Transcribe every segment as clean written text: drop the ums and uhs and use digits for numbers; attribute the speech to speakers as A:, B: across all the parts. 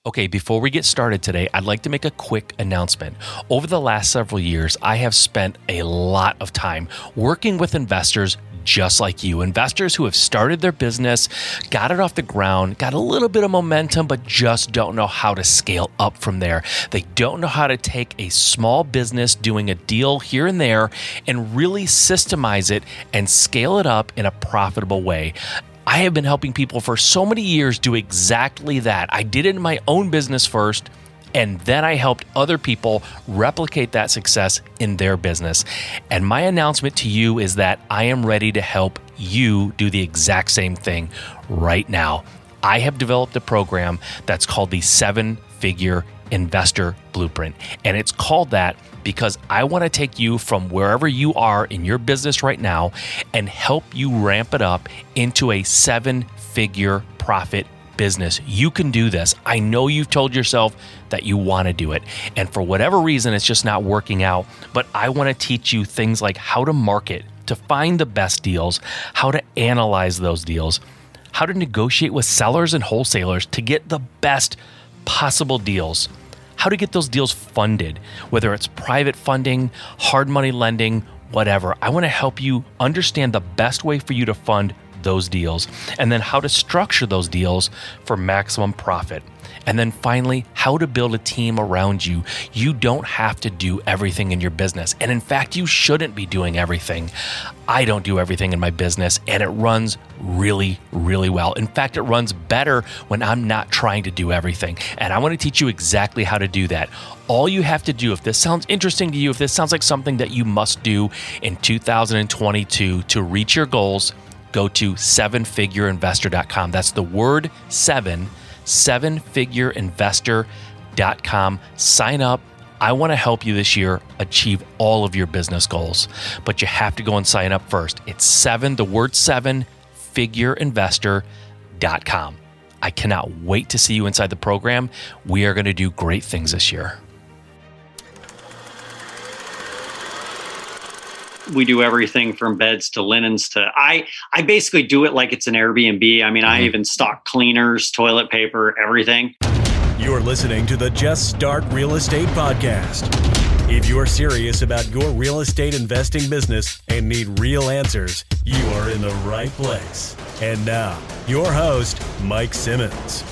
A: Okay, before we get started today, I'd like to make a quick announcement. Over the last several years, I have spent a lot of time working with investors just like you, investors who have started their business, got it off the ground, got a little bit of momentum, but just don't know how to scale up from there. They don't know how to take a small business doing a deal here and there and really systemize it and scale it up in a profitable way. I have been helping people for so many years do exactly that. I did it in my own business first, and then I helped other people replicate that success in their business. And my announcement to you is that I am ready to help you do the exact same thing right now. I have developed a program that's called the 7-Figure Investor Blueprint, and it's called that because I want to take you from wherever you are in your business right now and help you ramp it up into a 7-figure profit business. You can do this. I know you've told yourself that you want to do it, and for whatever reason, it's just not working out, but I want to teach you things like how to market, to find the best deals, how to analyze those deals, how to negotiate with sellers and wholesalers to get the best possible deals, how to get those deals funded, whether it's private funding, hard money lending, whatever. I want to help you understand the best way for you to fund those deals, and then how to structure those deals for maximum profit. And then finally, how to build a team around you. You don't have to do everything in your business. And in fact, you shouldn't be doing everything. I don't do everything in my business, and it runs really, really well. In fact, it runs better when I'm not trying to do everything. And I want to teach you exactly how to do that. All you have to do, if this sounds interesting to you, if this sounds like something that you must do in 2022 to reach your goals, go to 7figureinvestor.com. That's the word 7, 7figureinvestor.com. Sign up. I want to help you this year achieve all of your business goals, but you have to go and sign up first. It's 7, the word 7, figureinvestor.com. I cannot wait to see you inside the program. We are going to do great things this year.
B: We do everything from beds to linens to I basically do it like it's an Airbnb. I mean, I even stock cleaners, toilet paper, everything.
C: You're listening to the Just Start Real Estate Podcast. If you're serious about your real estate investing business and need real answers, you are in the right place. And now, your host, Mike Simmons.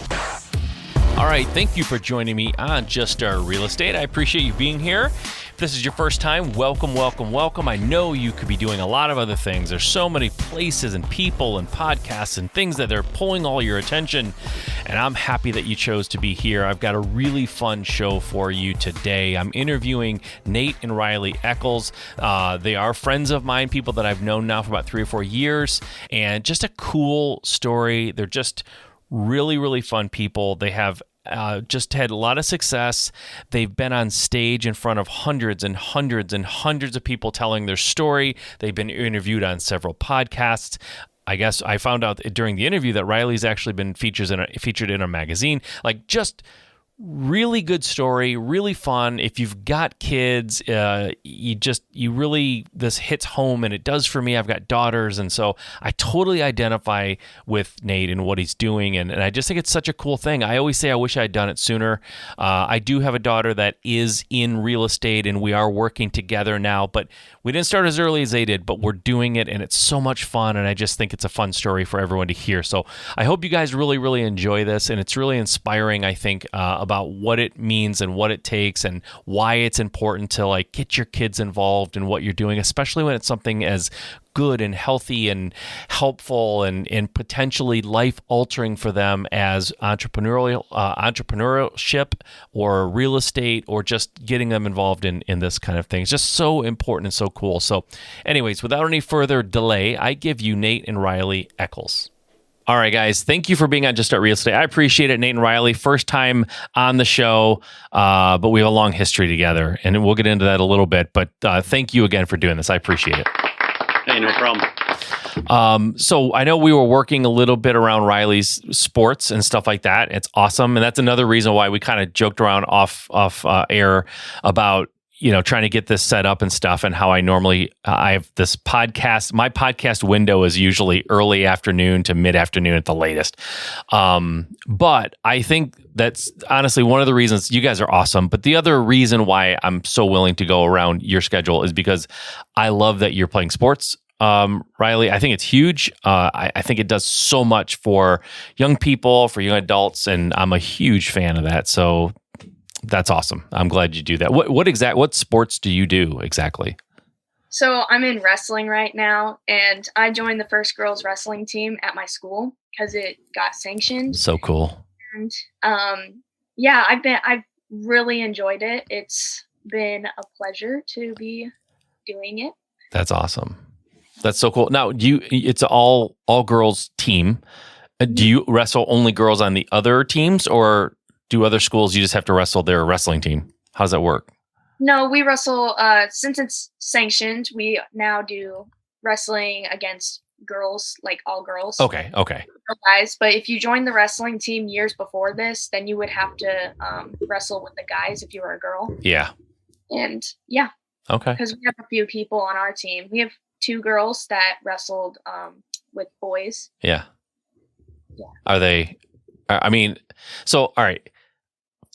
A: All right, thank you for joining me on Just Start Real Estate. I appreciate you being here. If this is your first time, welcome, welcome, welcome. I know you could be doing a lot of other things. There's so many places and people and podcasts and things that are pulling all your attention, and I'm happy that you chose to be here. I've got a really fun show for you today. I'm interviewing Nate and Ryleigh Eckles. They are friends of mine, people that I've known now for about 3 or 4 years, and just a cool story. They're just really, really fun people. They have just had a lot of success. They've been on stage in front of hundreds and hundreds and hundreds of people telling their story. They've been interviewed on several podcasts. I guess I found out during the interview that Ryleigh's actually been featured in a magazine. Like, just really good story, really fun. If you've got kids, this hits home, and it does for me. I've got daughters, and so I totally identify with Nate and what he's doing, and I just think it's such a cool thing. I always say I wish I had done it sooner. I do have a daughter that is in real estate, and we are working together now, but we didn't start as early as they did, but we're doing it, and it's so much fun, and I just think it's a fun story for everyone to hear. So I hope you guys really, really enjoy this, and it's really inspiring, I think, about what it means and what it takes and why it's important to get your kids involved in what you're doing, especially when it's something as good and healthy and helpful and potentially life-altering for them as entrepreneurship or real estate, or just getting them involved in this kind of thing. It's just so important and so cool. So anyways, without any further delay, I give you Nate and Ryleigh Eckles. All right, guys, thank you for being on Just Start Real Estate. I appreciate it. Nate and Ryleigh, first time on the show, but we have a long history together, and we'll get into that a little bit. But thank you again for doing this. I appreciate it.
B: Hey, no problem.
A: So I know we were working a little bit around Ryleigh's sports and stuff like that. It's awesome. And that's another reason why we kind of joked around off air about trying to get this set up and stuff, and how I normally, I have this podcast. My podcast window is usually early afternoon to mid afternoon at the latest. But I think that's honestly one of the reasons. You guys are awesome. But the other reason why I'm so willing to go around your schedule is because I love that you're playing sports. Ryleigh, I think it's huge. I think it does so much for young people, for young adults, and I'm a huge fan of that. So that's awesome. I'm glad you do that. What sports do you do exactly?
D: So I'm in wrestling right now, and I joined the first girls wrestling team at my school because it got sanctioned.
A: So cool.
D: And I've really enjoyed it. It's been a pleasure to be doing it.
A: That's awesome. That's so cool. Now, it's all girls team. Do you wrestle only girls on the other teams, or do other schools you just have to wrestle their wrestling team? How does that work?
D: No, we wrestle, since it's sanctioned, we now do wrestling against girls, like all girls.
A: Okay.
D: No guys, but if you joined the wrestling team years before this, then you would have to wrestle with the guys if you were a girl.
A: Yeah.
D: And yeah.
A: Okay.
D: Because we have a few people on our team. We have 2 girls that wrestled with boys.
A: Yeah. Are they, all right.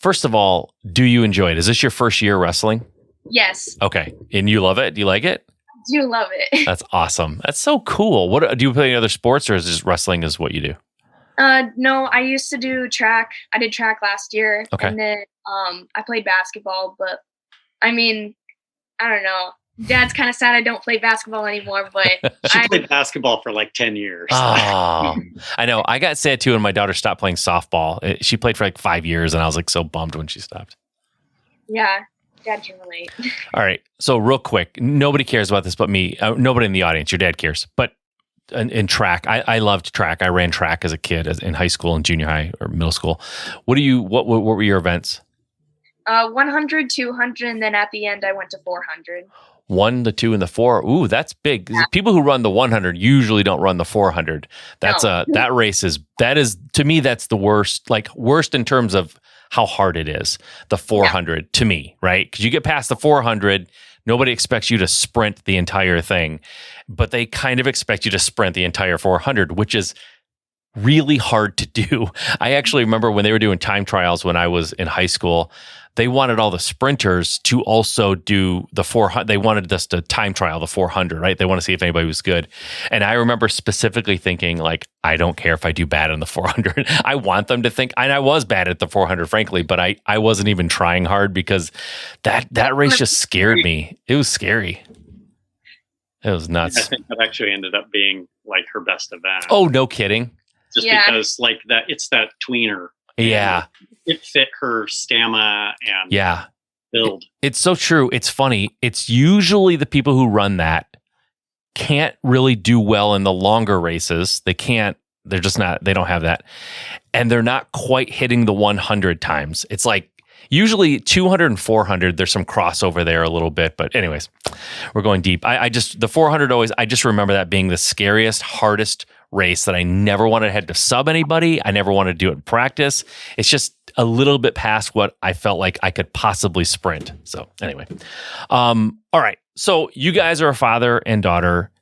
A: First of all, do you enjoy it? Is this your first year wrestling?
D: Yes.
A: Okay. And you love it? Do you like it?
D: I do love it.
A: That's awesome. That's so cool. What do you play any other sports, or is just wrestling is what you do?
D: No, I used to do track. I did track last year.
A: Okay.
D: And then I played basketball, but I don't know. Dad's kind of sad I don't play basketball anymore, but
B: she played basketball for like 10 years.
A: Oh, I know. I got sad too when my daughter stopped playing softball. She played for like 5 years, and I was like so bummed when she stopped.
D: Yeah, Dad can relate.
A: All right. So real quick, nobody cares about this but me. Nobody in the audience. Your dad cares. But in track, I loved track. I ran track as a kid in high school and junior high or middle school. What were your events?
D: 100, 200, and then at the end I went to 400.
A: 1, the 2, and the 4. Ooh, that's big. Yeah. People who run the 100 usually don't run the 400. That race is to me, that's the worst, worst in terms of how hard it is. The 400 to me, right? Because you get past the 400, nobody expects you to sprint the entire thing, but they kind of expect you to sprint the entire 400, which is really hard to do. I actually remember when they were doing time trials when I was in high school, they wanted all the sprinters to also do the 400. They wanted us to time trial the 400, right? They want to see if anybody was good. And I remember specifically thinking, I don't care if I do bad in the 400. I want them to think, and I was bad at the 400, frankly, but I wasn't even trying hard because that race just scared me. It was scary. It was nuts.
B: I think that actually ended up being her best event.
A: Oh, no kidding.
B: Just because it's that tweener.
A: Yeah.
B: It fit her stamina and build. It's
A: so true. It's funny. It's usually the people who run that can't really do well in the longer races. They don't have that. And they're not quite hitting the 100 times. It's usually 200 and 400, there's some crossover there a little bit. But anyways, we're going deep. The 400 I just remember that being the scariest, hardest race that I never wanted to have to sub anybody. I never wanted to do it in practice. It's just a little bit past what I felt like I could possibly sprint. So anyway, all right. So you guys are a father and daughter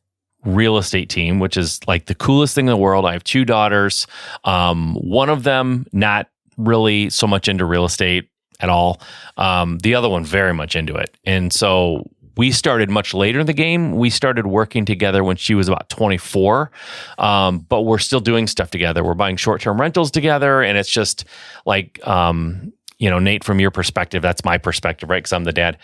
A: real estate team, which is the coolest thing in the world. I have 2 daughters. One of them not really so much into real estate at all. The other one very much into it. And so we started much later in the game. We started working together when she was about 24, but we're still doing stuff together. We're buying short-term rentals together, and it's just Nate, from your perspective, that's my perspective, right? Because I'm the dad.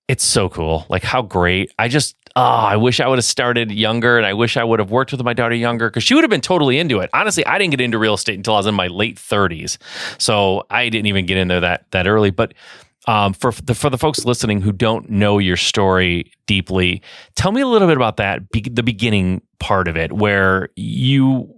A: It's so cool. How great. I wish I would have started younger, and I wish I would have worked with my daughter younger, because she would have been totally into it. Honestly, I didn't get into real estate until I was in my late 30s. So I didn't even get into that early. But for the folks listening who don't know your story deeply, tell me a little bit about that, the beginning part of it, where you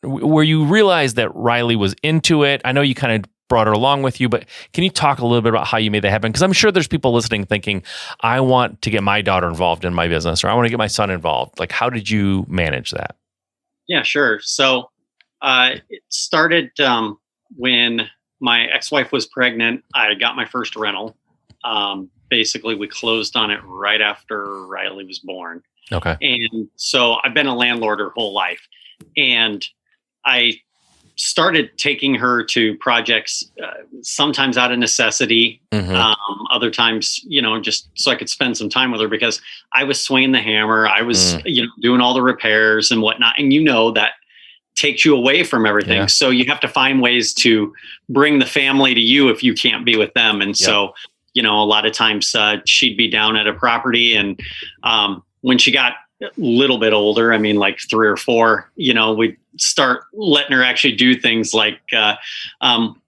A: realized that Ryleigh was into it. I know you kind of brought her along with you, but can you talk a little bit about how you made that happen? Because I'm sure there's people listening thinking, I want to get my daughter involved in my business, or I want to get my son involved. How did you manage that?
B: Yeah, sure. So it started when my ex-wife was pregnant. I got my first rental. basically we closed on it right after Ryleigh was born.
A: Okay.
B: And so I've been a landlord her whole life. And I started taking her to projects, sometimes out of necessity, other times, just so I could spend some time with her, because I was swinging the hammer. I was, doing all the repairs and whatnot. And that takes you away from everything.
A: Yeah.
B: So you have to find ways to bring the family to you if you can't be with them. And so, a lot of times she'd be down at a property, and when she got a little bit older, I mean, like 3 or 4, we'd start letting her actually do things like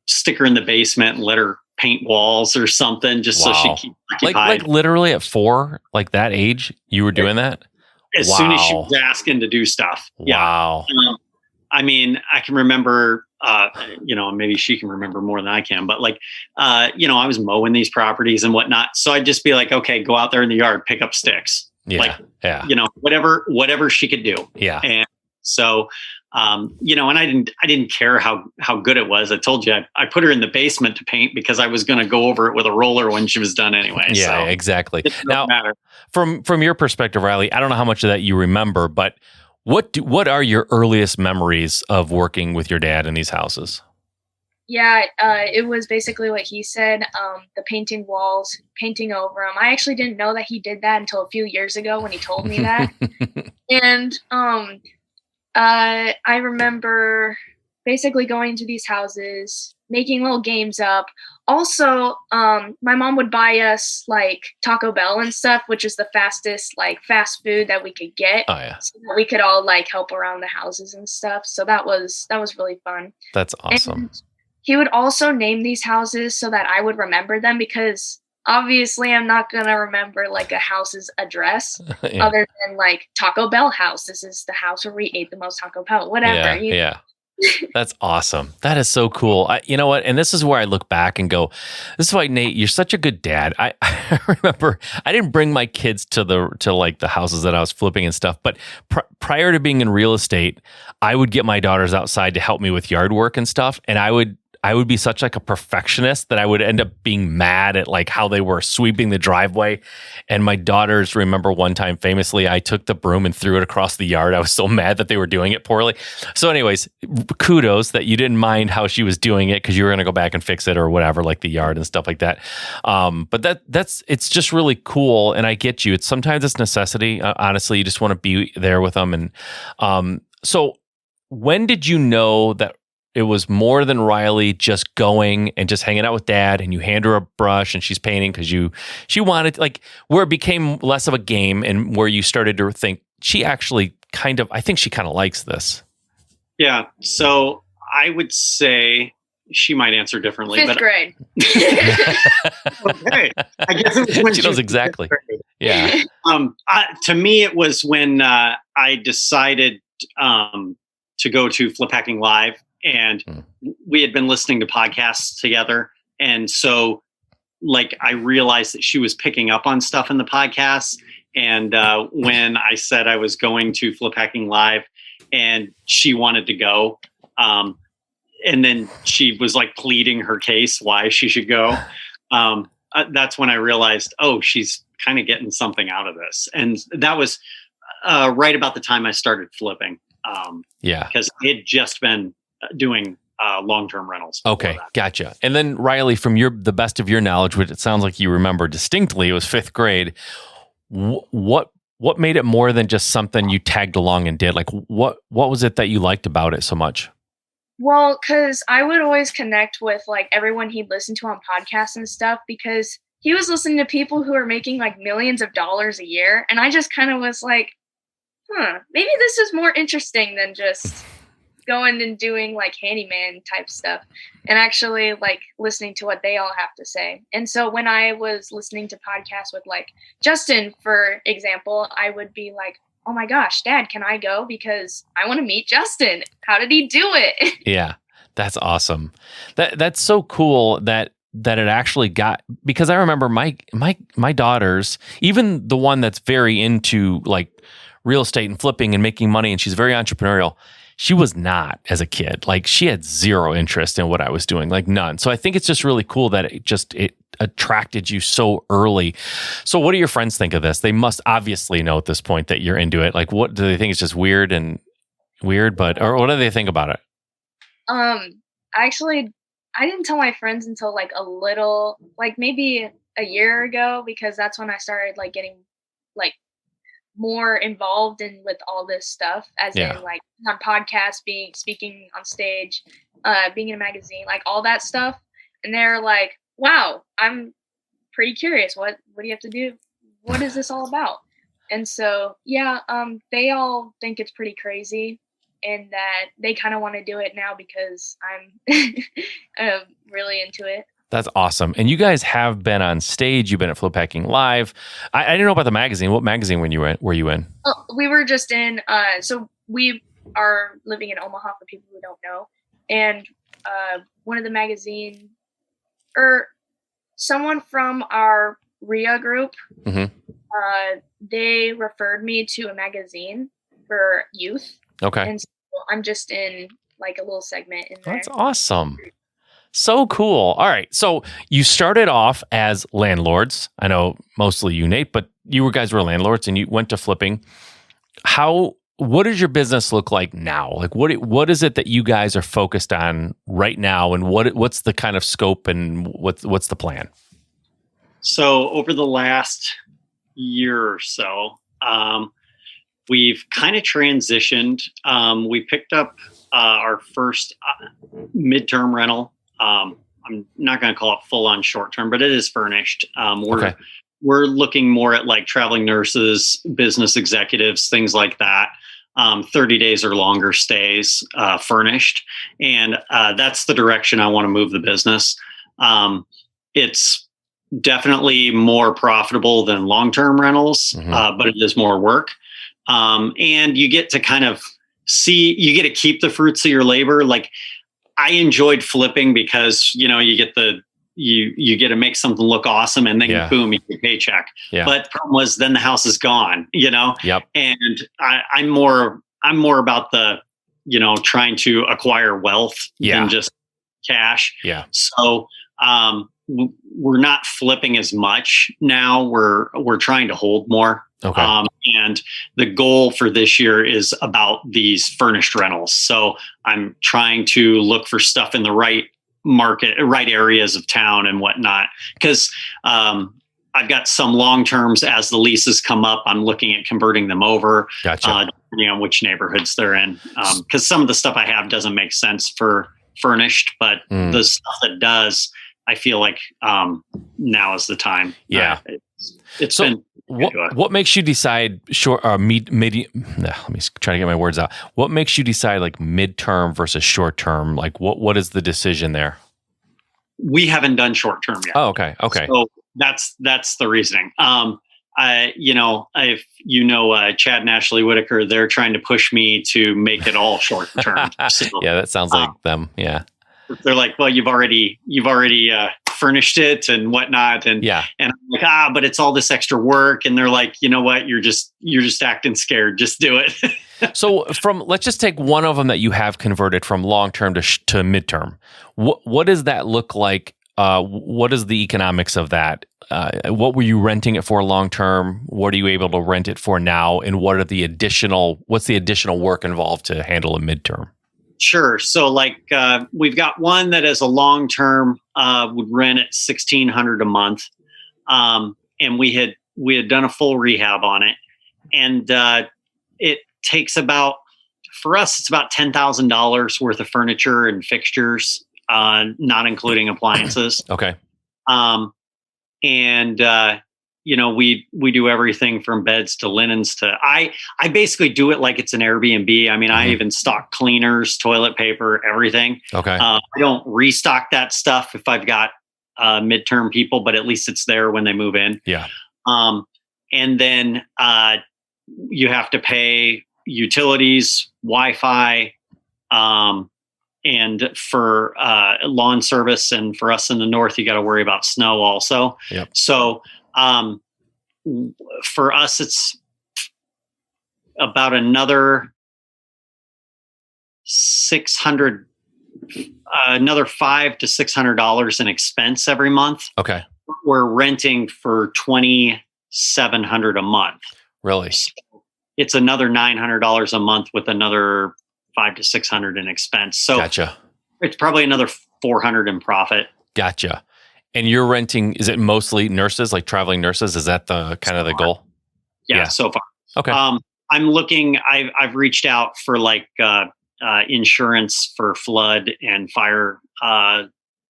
B: stick her in the basement and let her paint walls or something, just so she keep occupied.
A: Like literally at 4, like that age, you were doing that?
B: As soon as she was asking to do stuff.
A: Wow.
B: Yeah. I mean, I can remember, maybe she can remember more than I can, but I was mowing these properties and whatnot. So I'd just be like, okay, go out there in the yard, pick up sticks.
A: Yeah.
B: Whatever she could do.
A: Yeah.
B: And so, and I didn't care how good it was. I told you, I put her in the basement to paint because I was going to go over it with a roller when she was done anyway.
A: Yeah,
B: so
A: exactly.
B: It doesn't
A: Now,
B: matter.
A: from your perspective, Ryleigh, I don't know how much of that you remember, but what are your earliest memories of working with your dad in these houses?
D: Yeah, it was basically what he said, the painting walls, painting over them. I actually didn't know that he did that until a few years ago when he told me that. And I remember basically going to these houses, making little games up. Also, my mom would buy us like Taco Bell and stuff, which is the fastest like fast food that we could get.
A: Oh yeah.
D: So that we could all like help around the houses and stuff. So that was really fun.
A: That's awesome.
D: And he would also name these houses so that I would remember them, because obviously I'm not going to remember like a house's address other than like Taco Bell house. This is the house where we ate the most Taco Bell, whatever.
A: Yeah. That's awesome. That is so cool. You know what? And this is where I look back and go, this is why, Nate, you're such a good dad. I remember I didn't bring my kids to the houses that I was flipping and stuff, but prior to being in real estate, I would get my daughters outside to help me with yard work and stuff. And I would be such like a perfectionist that I would end up being mad at like how they were sweeping the driveway. And my daughters remember one time famously, I took the broom and threw it across the yard. I was so mad that they were doing it poorly. So anyways, kudos that you didn't mind how she was doing it, because you were going to go back and fix it or whatever, like the yard and stuff like that. But it's just really cool. And I get you. Sometimes it's necessity. Honestly, you just want to be there with them. And so when did you know that it was more than Ryleigh just going and just hanging out with dad, and you hand her a brush and she's painting because she wanted, like, where it became less of a game and where you started to think she actually I think she kind of likes this?
B: Yeah. So I would say she might answer differently.
D: Fifth grade.
B: Okay. I guess it was when
A: she knows exactly. Yeah.
B: To me, it was when I decided to go to Flip Hacking Live. And we had been listening to podcasts together. And so like, I realized that she was picking up on stuff in the podcasts. And when I said I was going to Flip Hacking Live and she wanted to go, and then she was like pleading her case why she should go. That's when I realized, oh, she's kind of getting something out of this. And that was right about the time I started flipping. Because I had just been doing long-term rentals.
A: Okay, gotcha. And then Ryleigh, from the best of your knowledge, which it sounds like you remember distinctly, it was 5th grade. What made it more than just something you tagged along and did? Like, what was it that you liked about it so much?
D: Well, because I would always connect with like everyone he'd listen to on podcasts and stuff, because he was listening to people who are making like millions of dollars a year, and I just kind of was like, maybe this is more interesting than just going and doing like handyman type stuff, and actually like listening to what they all have to say. And so when I was listening to podcasts with like Justin, for example, I would be like, oh my gosh, Dad, can I go? Because I want to meet Justin. How did he do it?
A: Yeah, that's awesome. That's so cool that it actually got, because I remember my daughters, even the one that's very into like real estate and flipping and making money, and she's very entrepreneurial. She was not as a kid. Like she had zero interest in what I was doing, like none. So I think it's just really cool that it attracted you so early. So what do your friends think of this? They must obviously know at this point that you're into it. Like what do they think? It's just weird, but or what do they think about it?
D: Actually, I didn't tell my friends until like a little, like maybe a year ago, because that's when I started like getting like more involved in with all this stuff, as in like on podcasts, speaking on stage, being in a magazine, like all that stuff. And they're like, wow, I'm pretty curious. What do you have to do? What is this all about? And so, they all think it's pretty crazy, and that they kind of want to do it now because I'm really into it.
A: That's awesome. And you guys have been on stage. You've been at Flip Hacking Live. I didn't know about the magazine. What magazine were you in?
D: We were just in, so we are living in Omaha for people who don't know. And one of the magazine, or someone from our RIA group, they referred me to a magazine for youth.
A: Okay.
D: And so I'm just in like a little segment in there.
A: That's awesome. So cool. All right. So you started off as landlords. I know mostly you, Nate, but you guys were landlords and you went to flipping. What does your business look like now? Like what is it that you guys are focused on right now, and what's the kind of scope and what's the plan?
B: So over the last year or so, we've kind of transitioned. We picked up our first midterm rental. I'm not going to call it full on short term, but it is furnished. We're looking more at like traveling nurses, business executives, things like that. 30 days or longer stays, furnished. And that's the direction I want to move the business. It's definitely more profitable than long-term rentals, but it is more work. And you get to kind of you get to keep the fruits of your labor. Like I enjoyed flipping because, you get you get to make something look awesome, and then boom, you get a paycheck. Yeah. But the problem was then the house is gone, Yep. And I'm more about the, trying to acquire wealth than just cash. Yeah. So, we're not flipping as much now. We're trying to hold more. Okay. And the goal for this year is about these furnished rentals. So I'm trying to look for stuff in the right market, right areas of town and whatnot. Because I've got some long terms as the leases come up. I'm looking at converting them over. Gotcha. Depending on which neighborhoods they're in. Because some of the stuff I have doesn't make sense for furnished, but the stuff that does, I feel like now is the time. Yeah. It's been.
A: What makes you decide short or medium? Let me try to get my words out. What makes you decide like midterm versus short term? Like what is the decision there?
B: We haven't done short term yet.
A: Oh, okay. Okay.
B: So that's the reasoning. If Chad and Ashley Whitaker, they're trying to push me to make it all short term. So,
A: yeah, that sounds like them. Yeah.
B: They're like, well, you've already furnished it and whatnot. And I'm like, but it's all this extra work. And they're like, you know what? You're just acting scared. Just do it.
A: So let's just take one of them that you have converted from long-term to midterm. What does that look like? What is the economics of that? What were you renting it for long-term? What are you able to rent it for now? And what's the additional work involved to handle a midterm?
B: Sure. So we've got one that is a long-term, would rent at $1,600 a month. And we had done a full rehab on it, and it takes for us, it's about $10,000 worth of furniture and fixtures, not including appliances. Okay. We do everything from beds to linens to I basically do it like it's an Airbnb. I mean, I even stock cleaners, toilet paper, everything. Okay. I don't restock that stuff if I've got midterm people, but at least it's there when they move in. Yeah. And then you have to pay utilities, Wi-Fi, and for lawn service. And for us in the north, you got to worry about snow also. Yep. So for us, it's about another another $500 to $600 in expense every month.
A: Okay.
B: We're renting for $2,700 a month.
A: Really?
B: So it's another $900 a month with another $500 to $600 in expense. So
A: Gotcha.
B: it's probably another $400 in profit.
A: Gotcha. And you're renting, is it mostly nurses, like traveling nurses? Is that the kind of the goal?
B: Yeah, so far.
A: Okay.
B: I'm looking, I've reached out for like insurance for flood and fire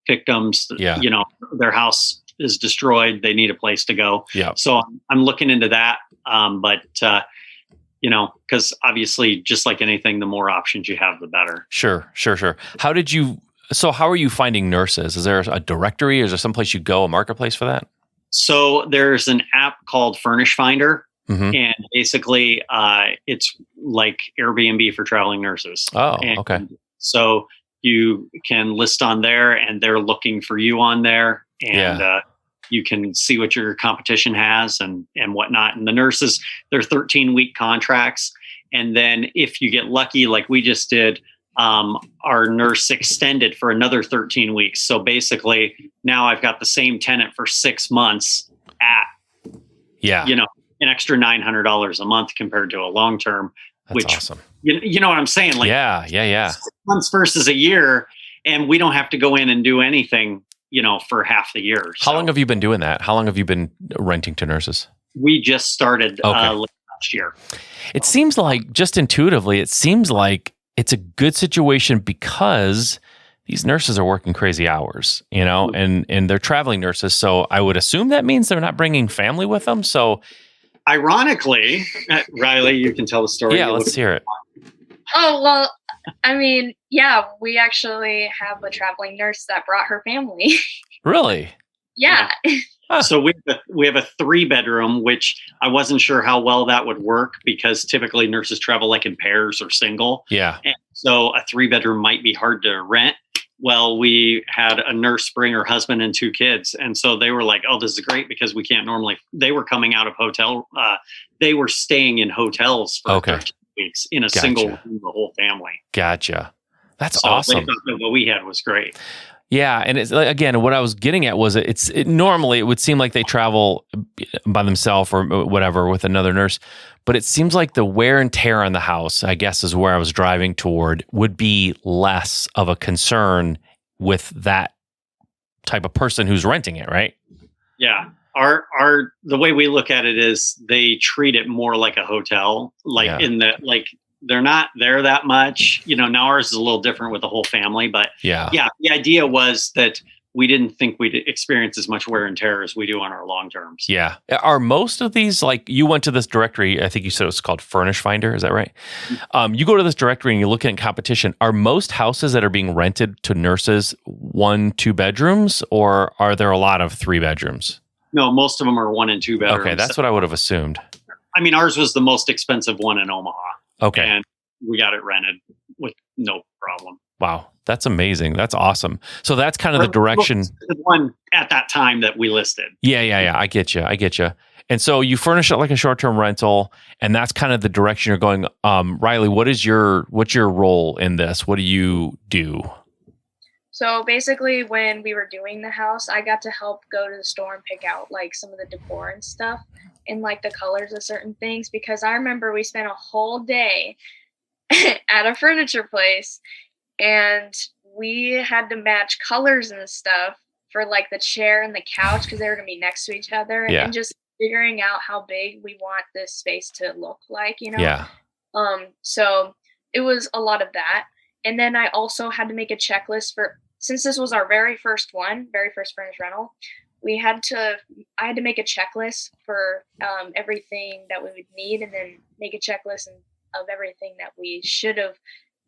B: victims.
A: Yeah.
B: You know, their house is destroyed. They need a place to go.
A: Yeah.
B: So I'm looking into that. But you know, because obviously, just like anything, the more options you have, the better.
A: Sure. How are you finding nurses? Is there a directory? Is there someplace you go, a marketplace for that?
B: So there's an app called Furnish Finder.
A: Mm-hmm.
B: And basically, it's like Airbnb for traveling nurses.
A: Oh,
B: and
A: okay.
B: So you can list on there, and they're looking for you on there, and you can see what your competition has and whatnot. And the nurses, they're 13-week contracts, and then if you get lucky, like we just did, our nurse extended for another 13 weeks. So basically, now I've got the same tenant for 6 months at, you know, an extra $900 a month compared to a long term.
A: That's
B: which
A: awesome.
B: You know what I'm saying? Like,
A: yeah.
B: 6 months versus a year, and we don't have to go in and do anything, you know, for half the year.
A: How long have you been doing that? How long have you been renting to nurses?
B: We just started last year.
A: It seems like, just intuitively, it seems like it's a good situation because these nurses are working crazy hours, you know, and they're traveling nurses. So I would assume that means they're not bringing family with them. So
B: ironically, Ryleigh, you can tell the story.
A: Yeah, let's hear it.
D: Oh, well, I mean, yeah, we actually have a traveling nurse that brought her family.
A: Really?
D: Yeah.
A: Huh.
B: So we have a 3-bedroom, which I wasn't sure how well that would work because typically nurses travel like in pairs or single.
A: Yeah.
B: And so a 3-bedroom might be hard to rent. Well, we had a nurse bring her husband and 2 kids. And so they were like, oh, this is great because we can't normally, they were coming out of they were staying in hotels for 13 weeks in a single room, the whole family.
A: Gotcha. That's
B: so
A: awesome.
B: They thought that what we had was great.
A: Yeah, and it's again, what I was getting at was normally it would seem like they travel by themselves or whatever with another nurse, but it seems like the wear and tear on the house, I guess, is where I was driving toward, would be less of a concern with that type of person who's renting it, right?
B: Yeah, the way we look at it is they treat it more like a hotel, in that they're not there that much. You know, now ours is a little different with the whole family, but yeah, the idea was that we didn't think we'd experience as much wear and tear as we do on our long terms.
A: Yeah. Are most of these, like, you went to this directory, I think you said it was called Furnish Finder, is that right? You go to this directory and you're looking at competition. Are most houses that are being rented to nurses 1-2 bedrooms, or are there a lot of 3 bedrooms?
B: No, most of them are 1 and 2 bedrooms.
A: Okay, that's what I would have assumed.
B: I mean, ours was the most expensive one in Omaha.
A: Okay.
B: And we got it rented with no problem.
A: Wow. That's amazing. That's awesome. So that's kind of the direction.
B: The one at that time that we listed.
A: Yeah. I get you. And so you furnish it like a short-term rental, and that's kind of the direction you're going. Ryleigh, what's your role in this? What do you do?
D: So basically, when we were doing the house, I got to help go to the store and pick out like some of the decor and stuff and like the colors of certain things, because I remember we spent a whole day at a furniture place and we had to match colors and stuff for like the chair and the couch because they were going to be next to each other, and just figuring out how big we want this space to look like, you know?
A: Yeah.
D: So it was a lot of that. And then I also had to make a checklist since this was our very first furnished rental, I had to make a checklist for everything that we would need, and then make a checklist of everything that we should have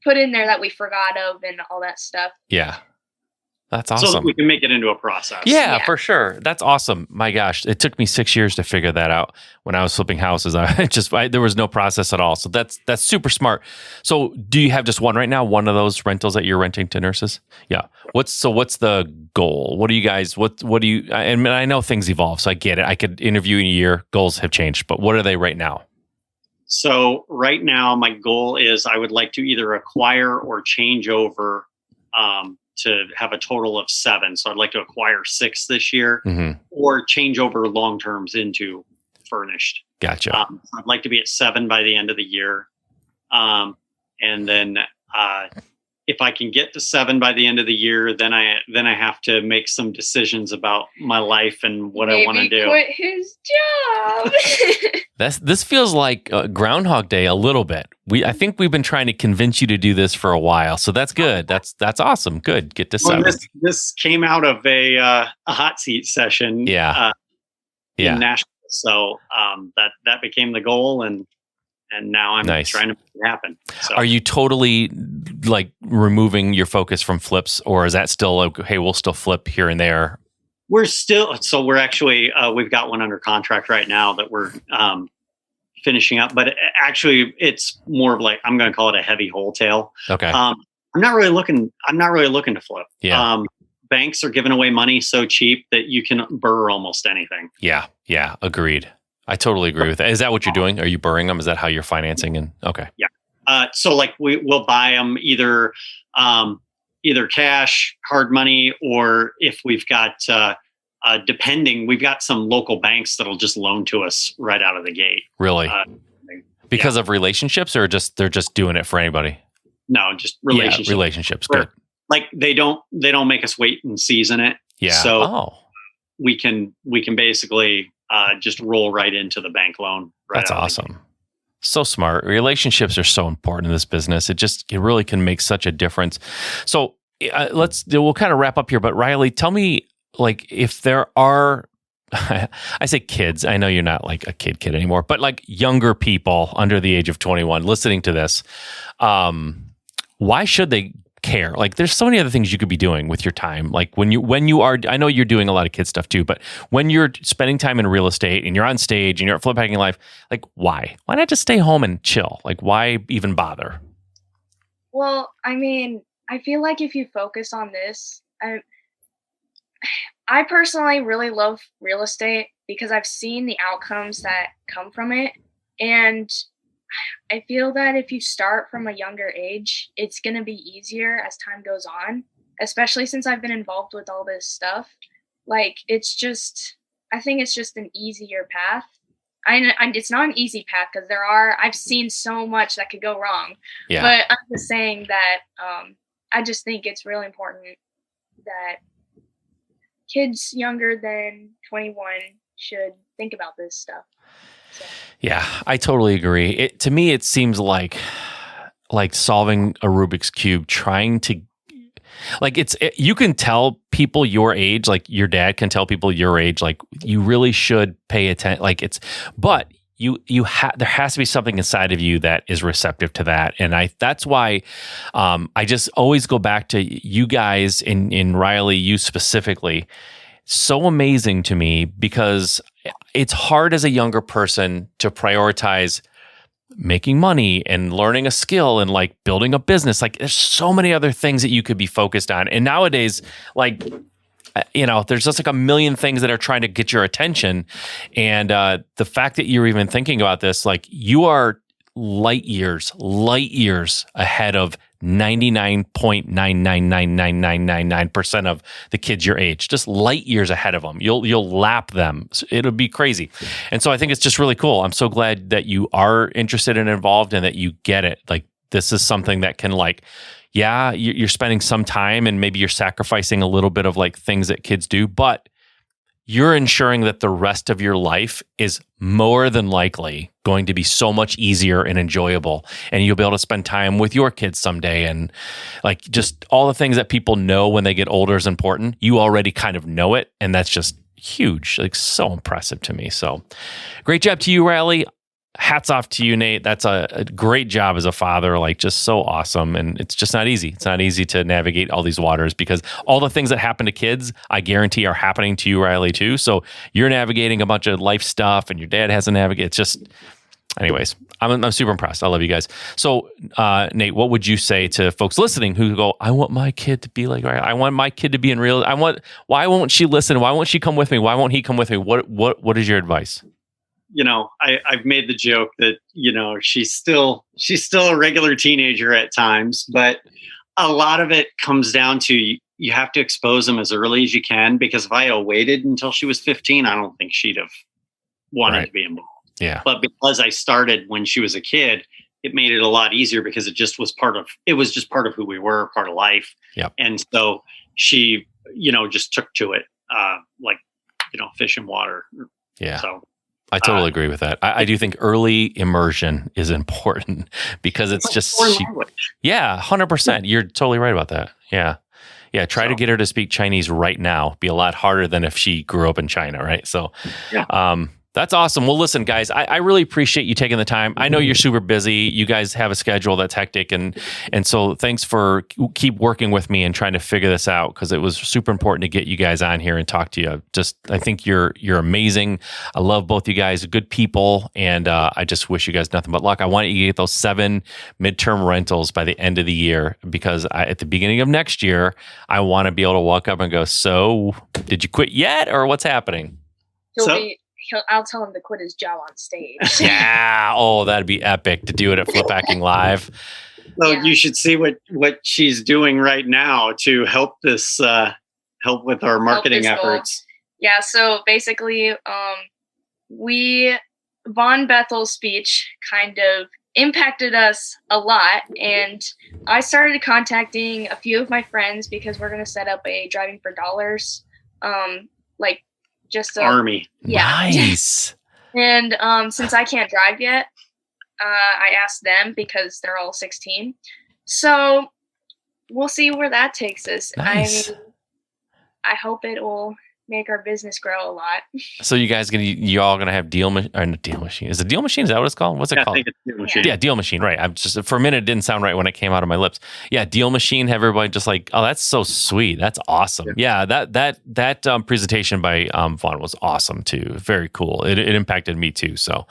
D: put in there that we forgot of and all that stuff.
A: Yeah. That's awesome.
B: So that we can make it into a process.
A: Yeah, for sure. That's awesome. My gosh, it took me 6 years to figure that out when I was flipping houses. There was no process at all. So that's super smart. So do you have just one right now? One of those rentals that you're renting to nurses? Yeah. What's the goal? What do you guys, what do you, and I know things evolve, so I get it. I could interview in a year. Goals have changed, but what are they right now?
B: So right now, my goal is I would like to either acquire or change over to have a total of 7. So I'd like to acquire 6 this year, or change over long terms into furnished.
A: Gotcha.
B: I'd like to be at 7 by the end of the year. And then if I can get to 7 by the end of the year, then I have to make some decisions about my life and what I want to do.
D: Quit his job.
A: This feels like Groundhog Day a little bit. I think we've been trying to convince you to do this for a while, so that's good. That's awesome. Good. Get to 7.
B: This came out of a hot seat session.
A: Yeah.
B: In Nashville. So that became the goal, and now I'm trying to make it happen. So.
A: Are you totally like removing your focus from flips, or is that still like, hey, we'll still flip here and there?
B: We're actually, we've got one under contract right now that we're finishing up, but actually it's more of like, I'm going to call it a heavy wholesale.
A: Okay.
B: I'm not really looking to flip.
A: Yeah.
B: Banks are giving away money so cheap that you can burr almost anything.
A: Yeah. Agreed. I totally agree with that. Is that what you're doing? Are you burring them? Is that how you're financing? And okay.
B: Yeah. So like we'll buy them either cash, hard money, or if we've got, we've got some local banks that'll just loan to us right out of the gate.
A: Really? Because of relationships, or they're just doing it for anybody?
B: No, just relationships.
A: Yeah, relationships. Good.
B: Like they don't make us wait and season it.
A: Yeah.
B: So we can basically just roll right into the bank loan.
A: That's awesome. So smart. Relationships are so important in this business. It really can make such a difference. So we'll kind of wrap up here, but Ryleigh, tell me, like, if there are, I say kids, I know you're not like a kid anymore, but like younger people under the age of 21 listening to this, why should they care? Like, there's so many other things you could be doing with your time. Like when you are, I know you're doing a lot of kid stuff too, but when you're spending time in real estate and you're on stage and you're at Flip Hacking Live, like why not just stay home and chill? Like why even bother?
D: Well, I mean, I feel like if you focus on this, I personally really love real estate because I've seen the outcomes that come from it. And I feel that if you start from a younger age, it's going to be easier as time goes on, especially since I've been involved with all this stuff. Like, I think it's just an easier path. It's not an easy path because I've seen so much that could go wrong. Yeah. But I'm just saying that I just think it's really important that kids younger than 21 should think about this stuff. So.
A: Yeah, I totally agree. To me, it seems like solving a Rubik's Cube, trying to, like, you can tell people your age, like your dad can tell people your age, like you really should pay attention. Like but there has to be something inside of you that is receptive to that. And that's why I just always go back to you guys in Ryleigh, you specifically. So amazing to me because it's hard as a younger person to prioritize making money and learning a skill and like building a business. Like there's so many other things that you could be focused on. And nowadays, like, there's just like a million things that are trying to get your attention. And the fact that you're even thinking about this, like you are light years ahead of 99.9999999% of the kids your age, just light years ahead of them. You'll lap them. It'll be crazy. And so I think it's just really cool. I'm so glad that you are interested and involved and that you get it. Like this is something that can you're spending some time and maybe you're sacrificing a little bit of like things that kids do, but you're ensuring that the rest of your life is more than likely going to be so much easier and enjoyable. And you'll be able to spend time with your kids someday. And like just all the things that people know when they get older is important. You already kind of know it. And that's just huge. Like so impressive to me. So great job to you, Ryleigh. Hats off to you, Nate. That's a great job as a father, like just so awesome. And it's just not easy. It's not easy to navigate all these waters because all the things that happen to kids, I guarantee are happening to you, Ryleigh, too. So you're navigating a bunch of life stuff and your dad has to navigate. It's just, anyways, I'm super impressed. I love you guys. So Nate, what would you say to folks listening who go, I want my kid to be like, I want my kid to be in real, why won't she listen? Why won't she come with me? Why won't he come with me? What is your advice?
B: I've made the joke that, she's still a regular teenager at times, but a lot of it comes down to you have to expose them as early as you can, because if I had waited until she was 15, I don't think she'd have wanted to be involved.
A: Yeah.
B: But because I started when she was a kid, it made it a lot easier, because it was just part of who we were, part of life.
A: Yep.
B: And so she, just took to it, like, fish and water.
A: Yeah.
B: So
A: I totally agree with that. I do think early immersion is important, because it's just, 100%. You're totally right about that. Yeah. Yeah. Try to get her to speak Chinese right now. Be a lot harder than if she grew up in China. Right. So, that's awesome. Well, listen, guys, I really appreciate you taking the time. I know you're super busy. You guys have a schedule that's hectic. And so thanks for keep working with me and trying to figure this out, because it was super important to get you guys on here and talk to you. I think you're amazing. I love both you guys, good people. And I just wish you guys nothing but luck. I want you to get those 7 midterm rentals by the end of the year, because at the beginning of next year, I want to be able to walk up and go, so did you quit yet, or what's happening?
D: I'll tell him to quit his job on stage.
A: Yeah. Oh, that'd be epic to do it at Flip Hacking Live.
B: So you should see what she's doing right now to help this, help with our marketing efforts.
D: Yeah. So basically, Von Bethel's speech kind of impacted us a lot. And I started contacting a few of my friends, because we're going to set up a Driving for Dollars, just
B: army.
D: Yeah.
A: Nice.
D: And since I can't drive yet, I asked them, because they're all 16. So we'll see where that takes us.
A: Nice.
D: I hope it will make our business grow a lot.
A: So you guys you all gonna have deal machine? Is it deal machine? Is that what it's called? What's it called?
B: I think it's deal machine.
A: Yeah, deal machine. Right. I'm just, for a minute, it didn't sound right when it came out of my lips. Yeah, deal machine. Have everybody just like, oh, that's so sweet. That's awesome. Yeah, that presentation by Vaughn was awesome too. Very cool. It impacted me too. So,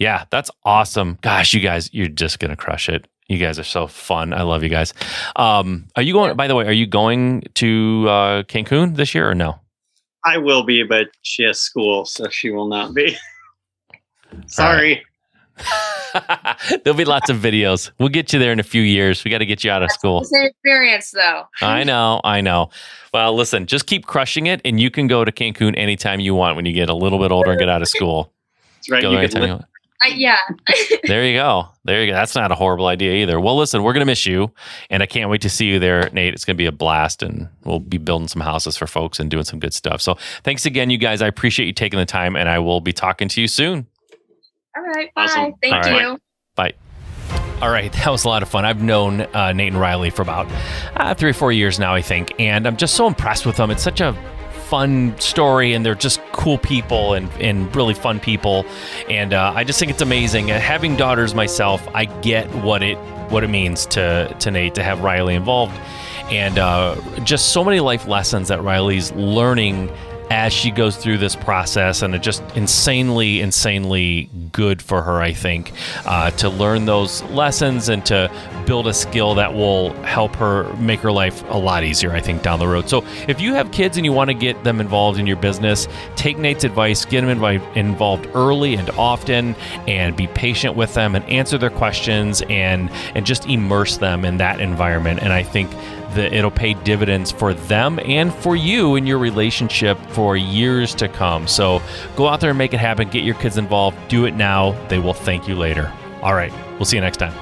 A: yeah, that's awesome. Gosh, you guys, you're just gonna crush it. You guys are so fun. I love you guys. Are you going? By the way, are you going to Cancun this year or no?
B: I will be, but she has school, so she will not be. Sorry.
A: Right. There'll be lots of videos. We'll get you there in a few years. We got to get you out of school.
D: It's an experience, though.
A: I know. Well, listen, just keep crushing it, and you can go to Cancun anytime you want when you get a little bit older and get out of school.
B: That's right.
D: Yeah.
A: There you go. That's not a horrible idea either. Well, listen, we're going to miss you, and I can't wait to see you there, Nate. It's going to be a blast, and we'll be building some houses for folks and doing some good stuff. So thanks again, you guys. I appreciate you taking the time, and I will be talking to you soon.
D: All right. Bye.
B: Awesome.
D: Thank you.
A: Bye. All right. That was a lot of fun. I've known Nate and Ryleigh for about 3 or 4 years now, I think, and I'm just so impressed with them. It's such a fun story, and they're just cool people and really fun people, and I just think it's amazing. Having daughters myself, I get what it means to Nate to have Ryleigh involved, and just so many life lessons that Ryleigh's learning as she goes through this process, and it's just insanely good for her, I think, to learn those lessons and to build a skill that will help her make her life a lot easier, I think, down the road. So if you have kids and you want to get them involved in your business, take Nate's advice, get them involved early and often, and be patient with them and answer their questions and just immerse them in that environment. And I think that it'll pay dividends for them and for you in your relationship for years to come. So go out there and make it happen. Get your kids involved. Do it now. They will thank you later. All right. We'll see you next time.